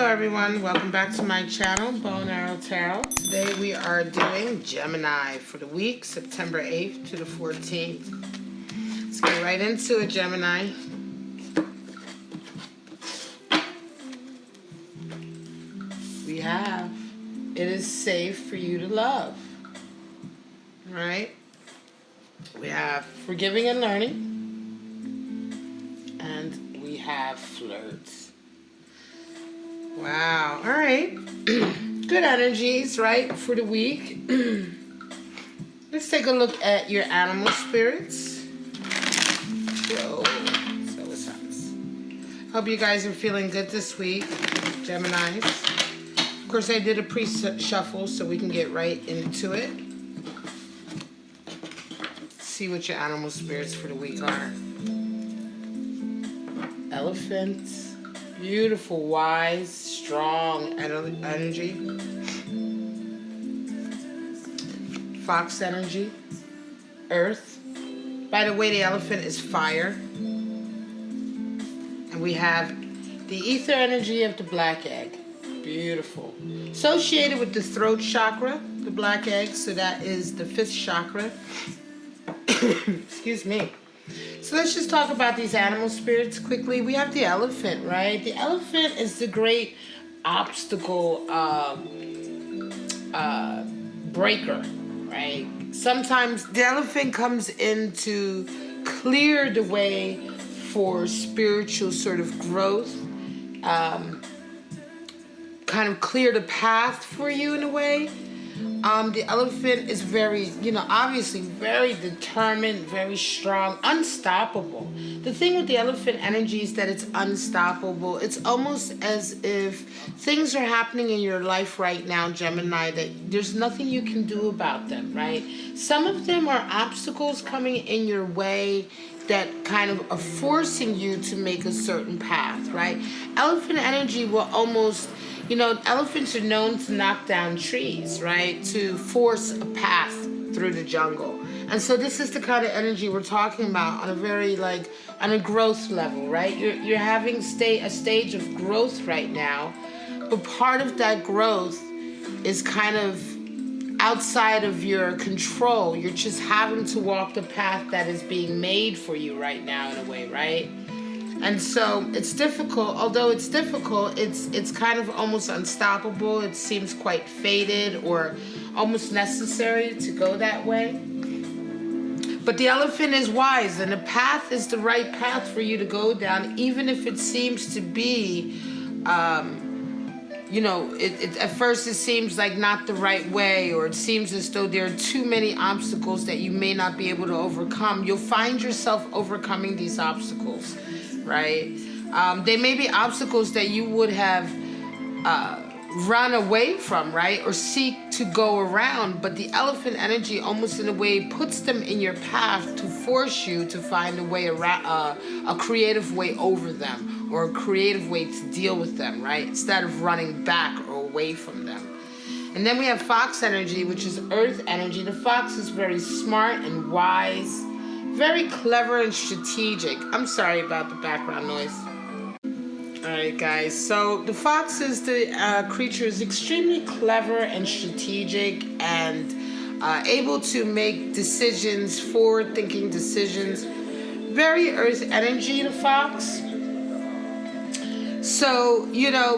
everyone, welcome back to my channel, Bow and Arrow Tarot. Today we are doing Gemini for the week, September 8th to the 14th. Let's get right into it, Gemini. We have, it is safe for you to love. All right? We have forgiving and learning. And we have flirts. Wow. All right. Good energies, right, for the week. Let's take a look at your animal spirits. Whoa. So what's up? Hope you guys are feeling good this week, Geminis. Of course, I did a pre-shuffle so we can get right into it. See what your animal spirits for the week are. Elephant. Beautiful, wise, strong energy. Fox energy. Earth. By the way, the elephant is fire. And we have the ether energy of the black egg. Beautiful. Associated with the throat chakra, the black egg, so that is the 5th chakra. Excuse me. So let's just talk about these animal spirits quickly. We have the elephant, right? The elephant is the great obstacle breaker, right? Sometimes the elephant comes in to clear the way for spiritual sort of growth, kind of clear the path for you in a way. The elephant is very, obviously very determined, very strong, unstoppable. The thing with the elephant energy is that it's unstoppable. It's almost as if things are happening in your life right now, Gemini, that there's nothing you can do about them, right? Some of them are obstacles coming in your way that kind of are forcing you to make a certain path, right? Elephant energy will almost... elephants are known to knock down trees, right? To force a path through the jungle. And so this is the kind of energy we're talking about on a very, on a growth level, right? You're having a stage of growth right now, but part of that growth is kind of outside of your control. You're just having to walk the path that is being made for you right now in a way, right? And so it's difficult. Although it's difficult, it's kind of almost unstoppable. It seems quite fated or almost necessary to go that way. But the elephant is wise, and the path is the right path for you to go down, even if it seems to be, at first it seems like not the right way, or it seems as though there are too many obstacles that you may not be able to overcome. You'll find yourself overcoming these obstacles. Right? They may be obstacles that you would have run away from, right? Or seek to go around, but the elephant energy almost in a way puts them in your path to force you to find a way around, a creative way over them, or a creative way to deal with them, right? Instead of running back or away from them. And then we have fox energy, which is earth energy. The fox is very smart and wise, very clever and strategic. I'm sorry about the background noise. All right, guys. So the fox is the creature is extremely clever and strategic and able to make decisions, forward-thinking decisions. Very earth energy, the fox. So,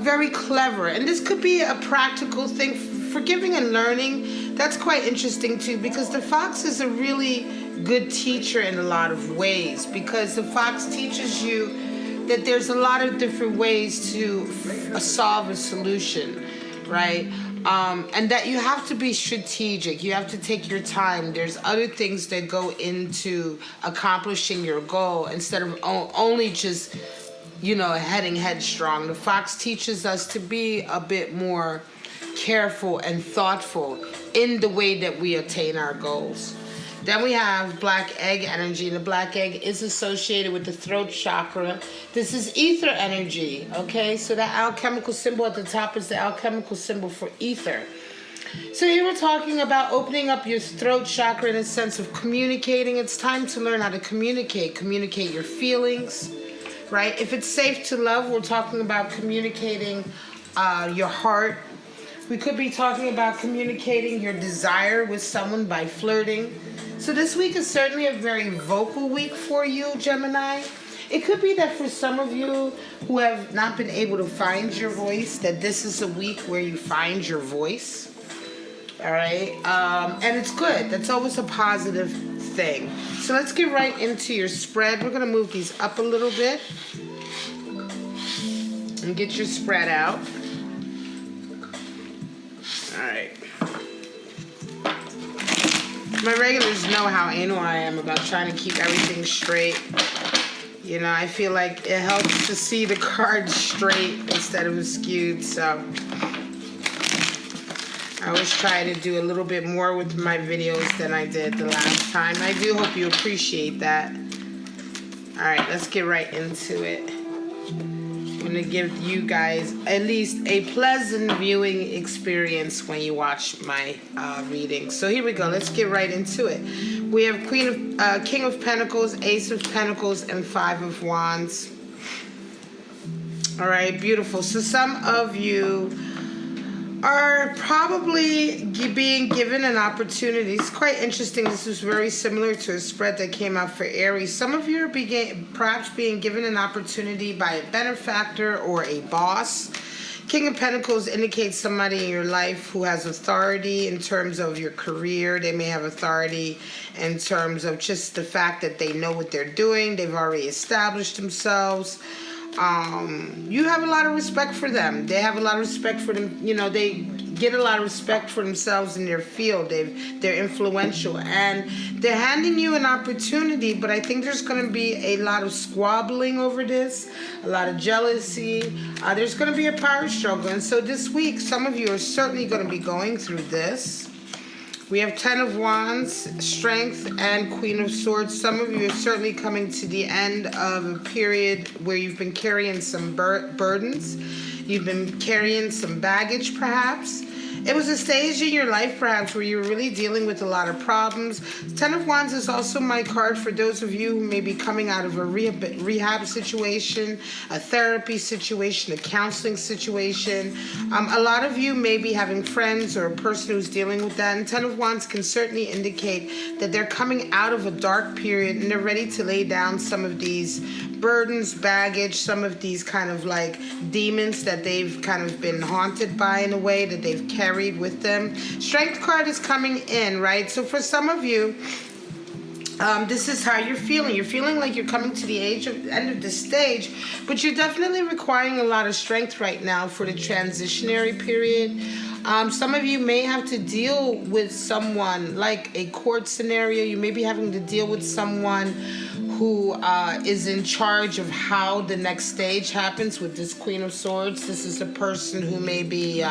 very clever. And this could be a practical thing. Forgiving and learning, that's quite interesting too, because the fox is a really good teacher in a lot of ways, because the fox teaches you that there's a lot of different ways to solve a solution, right? And that you have to be strategic. You have to take your time. There's other things that go into accomplishing your goal instead of only just, heading headstrong. The fox teaches us to be a bit more careful and thoughtful in the way that we attain our goals. Then we have black egg energy. The black egg is associated with the throat chakra. This is ether energy, okay? So that alchemical symbol at the top is the alchemical symbol for ether. So here we're talking about opening up your throat chakra in a sense of communicating. It's time to learn how to communicate your feelings, right? If it's safe to love, we're talking about communicating your heart. We could be talking about communicating your desire with someone by flirting. So this week is certainly a very vocal week for you, Gemini. It could be that for some of you who have not been able to find your voice, that this is a week where you find your voice. All right? And it's good. That's always a positive thing. So let's get right into your spread. We're going to move these up a little bit and get your spread out. All right. My regulars know how anal I am about trying to keep everything straight. You know, I feel like it helps to see the cards straight instead of skewed, so I always try to do a little bit more with my videos than I did the last time. I do hope you appreciate that. All right, let's get right into it. I'm going to give you guys at least a pleasant viewing experience when you watch my reading. So here we go. Let's get right into it. We have King of Pentacles, Ace of Pentacles, and Five of Wands. All right, beautiful. So some of you are probably being given an opportunity. It's quite interesting. This is very similar to a spread that came out for Aries. Some of you are perhaps being given an opportunity by a benefactor or a boss. King of Pentacles indicates somebody in your life who has authority in terms of your career. They may have authority in terms of just the fact that they know what they're doing. They've already established themselves. You have a lot of respect for them. They have a lot of respect for them. You know, they get a lot of respect for themselves in their field. They're influential, and they're handing you an opportunity, but I think there's going to be a lot of squabbling over this, a lot of jealousy. There's going to be a power struggle, and so this week, some of you are certainly going to be going through this. We have 10 of Wands, Strength, and Queen of Swords. Some of you are certainly coming to the end of a period where you've been carrying some burdens. You've been carrying some baggage, perhaps. It was a stage in your life, perhaps, where you were really dealing with a lot of problems. 10 of Wands is also my card for those of you who may be coming out of a rehab situation, a therapy situation, a counseling situation. A lot of you may be having friends or a person who's dealing with that. And 10 of Wands can certainly indicate that they're coming out of a dark period and they're ready to lay down some of these burdens, baggage, some of these kind of like demons that they've kind of been haunted by in a way, that they've carried with them. Strength card is coming in, right? So for some of you, this is how you're feeling. You're feeling like you're coming to the end of the stage, but you're definitely requiring a lot of strength right now for the transitionary period. Some of you may have to deal with someone like a court scenario. You may be having to deal with someone who is in charge of how the next stage happens with this Queen of Swords. This is a person who may be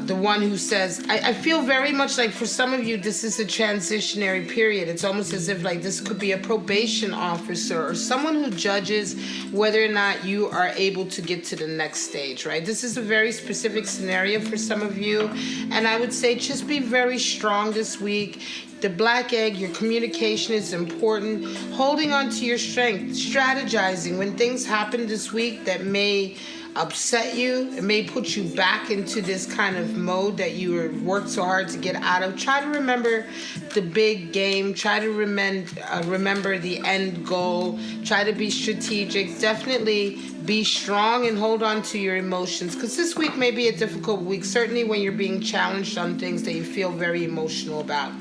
the one who says, I feel very much like for some of you, this is a transitionary period. It's almost as if like this could be a probation officer or someone who judges whether or not you are able to get to the next stage, right? This is a very specific scenario for some of you. And I would say just be very strong this week. The black egg, your communication is important. Holding on to your strength, strategizing when things happen this week that may upset you, it may put you back into this kind of mode that you worked so hard to get out of. Try to remember the big game. Try to remember the end goal. Try to be strategic. Definitely be strong and hold on to your emotions, because this week may be a difficult week, certainly when you're being challenged on things that you feel very emotional about.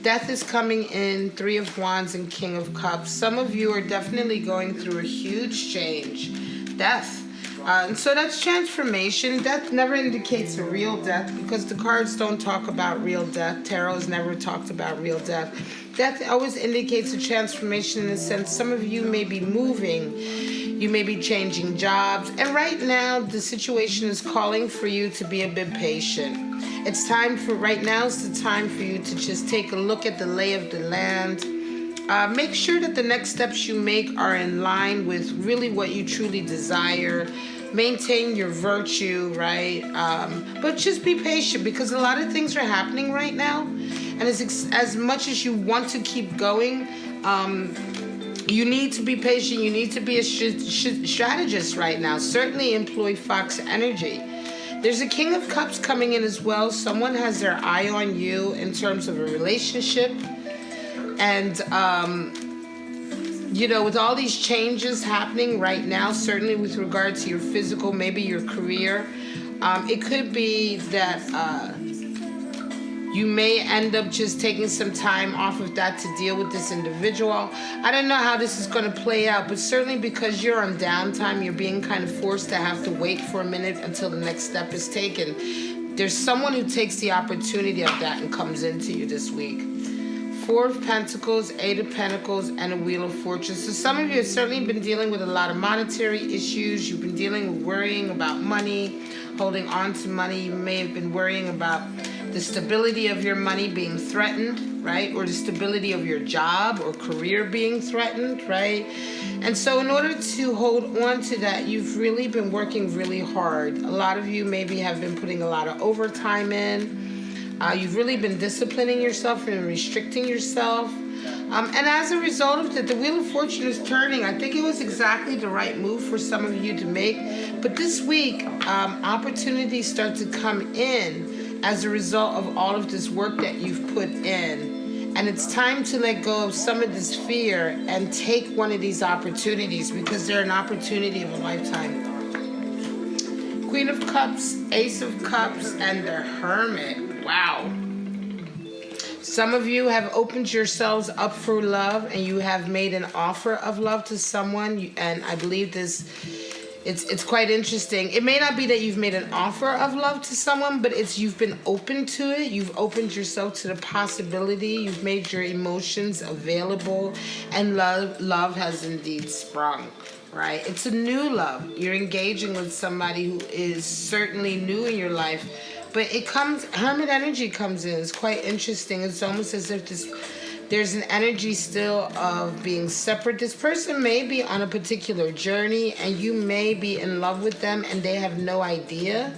Death is coming in, 3 of Wands and King of Cups. Some of you are definitely going through a huge change. Death. And so that's transformation. Death never indicates a real death because the cards don't talk about real death. Tarot has never talked about real death. Death always indicates a transformation in a sense. Some of you may be moving. You may be changing jobs. And right now, the situation is calling for you to be a bit patient. It's time for, right now is the time for you to just take a look at the lay of the land. Make sure that the next steps you make are in line with really what you truly desire. Maintain your virtue, right? But just be patient, because a lot of things are happening right now. And as much as you want to keep going, You need to be patient. You need to be a strategist right now. Certainly employ Fox energy. There's a King of Cups coming in as well. Someone has their eye on you in terms of a relationship. And, you know, with all these changes happening right now, certainly with regard to your physical, maybe your career, it could be that you may end up just taking some time off of that to deal with this individual. I don't know how this is going to play out, but certainly because you're on downtime, you're being kind of forced to have to wait for a minute until the next step is taken. There's someone who takes the opportunity of that and comes into you this week. Four of Pentacles, Eight of Pentacles, and a Wheel of Fortune. So some of you have certainly been dealing with a lot of monetary issues. You've been dealing with worrying about money, holding on to money. You may have been worrying about the stability of your money being threatened, right? Or the stability of your job or career being threatened, right? And so in order to hold on to that, you've really been working really hard. A lot of you maybe have been putting a lot of overtime in. You've really been disciplining yourself and restricting yourself. And as a result of that, the Wheel of Fortune is turning. I think it was exactly the right move for some of you to make. But this week, opportunities start to come in as a result of all of this work that you've put in. And it's time to let go of some of this fear and take one of these opportunities because they're an opportunity of a lifetime. Queen of Cups, Ace of Cups, and the Hermit. Wow. Some of you have opened yourselves up for love and you have made an offer of love to someone. And I believe this... It's quite interesting. It may not be that you've made an offer of love to someone, but it's you've been open to it. You've opened yourself to the possibility. You've made your emotions available, and love has indeed sprung, right? It's a new love. You're engaging with somebody who is certainly new in your life, but it comes, Hermit energy comes in. It's quite interesting. It's almost as if there's an energy still of being separate. This person may be on a particular journey and you may be in love with them and they have no idea.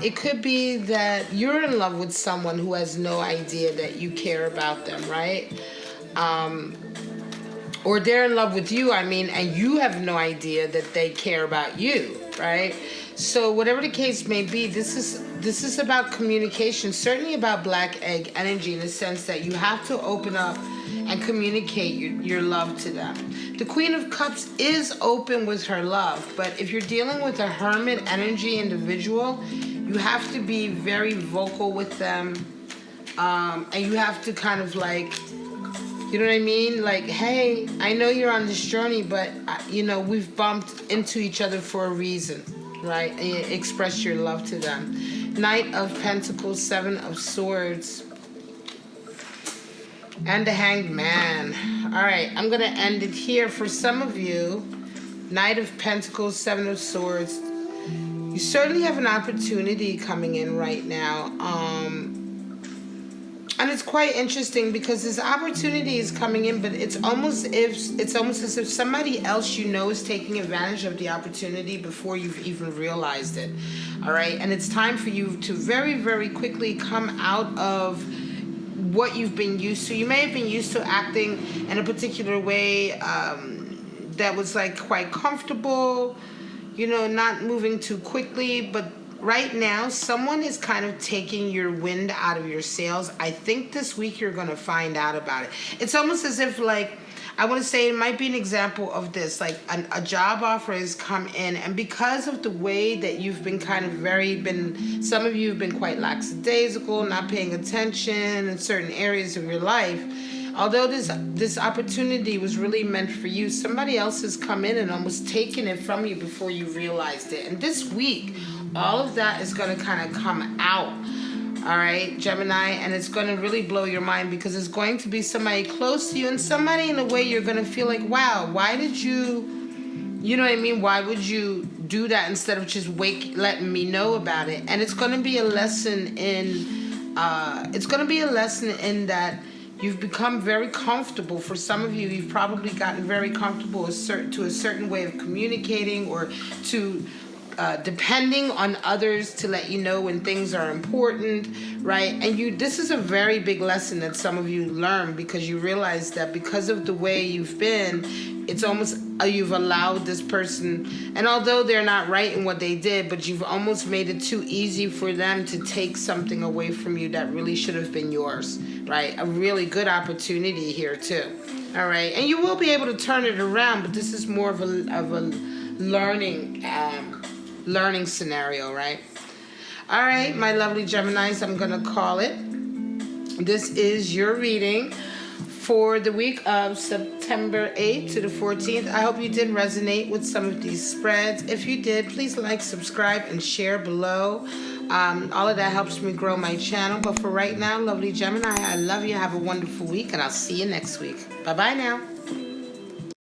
It could be that you're in love with someone who has no idea that you care about them, right? Or they're in love with you, and you have no idea that they care about you, right? So whatever the case may be, this is about communication, certainly about black egg energy in the sense that you have to open up and communicate your love to them. The Queen of Cups is open with her love, but if you're dealing with a Hermit energy individual, you have to be very vocal with them, and you have to kind of like, you know what I mean? Like, hey, I know you're on this journey, but, we've bumped into each other for a reason, right? And you express your love to them. Knight of Pentacles, Seven of Swords, and the Hanged Man. All right, I'm going to end it here. For some of you, Knight of Pentacles, Seven of Swords, you certainly have an opportunity coming in right now. And it's quite interesting because this opportunity is coming in, but it's almost as if somebody else is taking advantage of the opportunity before you've even realized it. All right, and it's time for you to very, very quickly come out of what you've been used to. You may have been used to acting in a particular way that was like quite comfortable, not moving too quickly, but right now, someone is kind of taking your wind out of your sails. I think this week you're going to find out about it. It's almost as if, I want to say it might be an example of this. A job offer has come in, and because of the way that you've been some of you have been quite lackadaisical, not paying attention in certain areas of your life. Although this opportunity was really meant for you, somebody else has come in and almost taken it from you before you realized it. And this week, all of that is going to kind of come out, all right, Gemini, and it's going to really blow your mind because it's going to be somebody close to you and somebody in a way you're going to feel like, wow, why did you know what I mean? Why would you do that instead of just letting me know about it? And it's going to be a lesson in that you've become very comfortable. For some of you, you've probably gotten very comfortable to a certain way of communicating or to depending on others to let you know when things are important, right? And this is a very big lesson that some of you learn, because you realize that because of the way you've been, it's almost you've allowed this person, and although they're not right in what they did, but you've almost made it too easy for them to take something away from you that really should have been yours, right? A really good opportunity here too. All right, and you will be able to turn it around, but this is more of a learning scenario, right? All right, my lovely Geminis, I'm gonna call it. This is your reading for the week of September 8th to the 14th. I hope you did resonate with some of these spreads. If you did, please like, subscribe, and share below. All of that helps me grow my channel. But for right now, lovely Gemini, I love you. Have a wonderful week, and I'll see you next week. Bye-bye now.